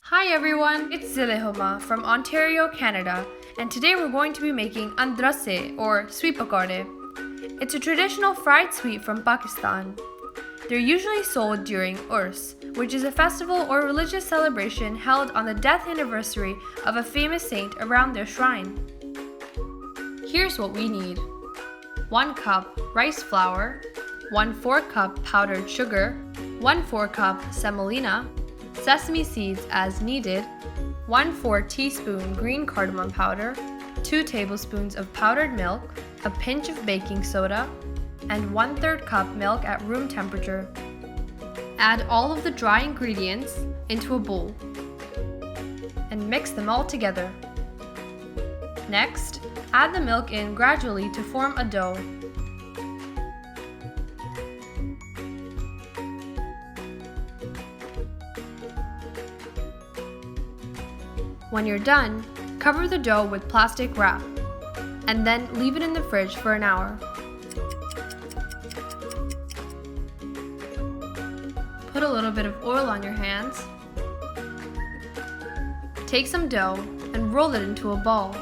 Hi everyone, it's Zilehoma from Ontario, Canada, and today we're going to be making Andrasay or sweet pakora. It's a traditional fried sweet from Pakistan. They're usually sold during Urs, which is a festival or religious celebration held on the death anniversary of a famous saint around their shrine. Here's what we need: 1 cup rice flour, 1/4 cup powdered sugar, 1/4 cup semolina, sesame seeds as needed, 1/4 teaspoon green cardamom powder, 2 tablespoons of powdered milk, a pinch of baking soda, and 1/3 cup milk at room temperature. Add all of the dry ingredients into a bowl and mix them all together. Next, add the milk in gradually to form a dough. When you're done, cover the dough with plastic wrap and then leave it in the fridge for an hour. Put a little bit of oil on your hands. Take some dough and roll it into a ball.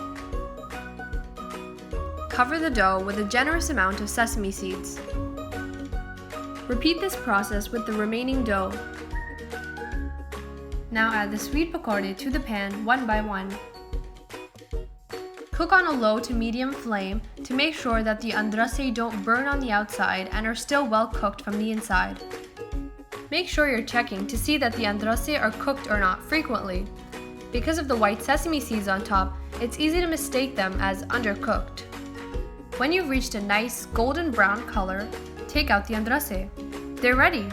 Cover the dough with a generous amount of sesame seeds. Repeat this process with the remaining dough. Now add the sweet pakora to the pan one by one. Cook on a low to medium flame to make sure that the andrasay don't burn on the outside and are still well cooked from the inside. Make sure you're checking to see that the andrasay are cooked or not frequently. Because of the white sesame seeds on top, it's easy to mistake them as undercooked. When you've reached a nice golden brown color, take out the andrasay. They're ready!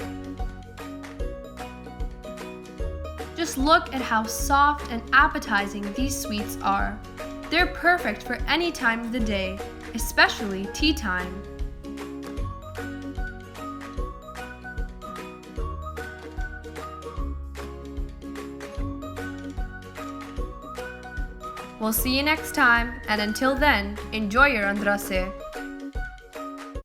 Just look at how soft and appetizing these sweets are. They're perfect for any time of the day, especially tea time. We'll see you next time, and until then, enjoy your Andrasay.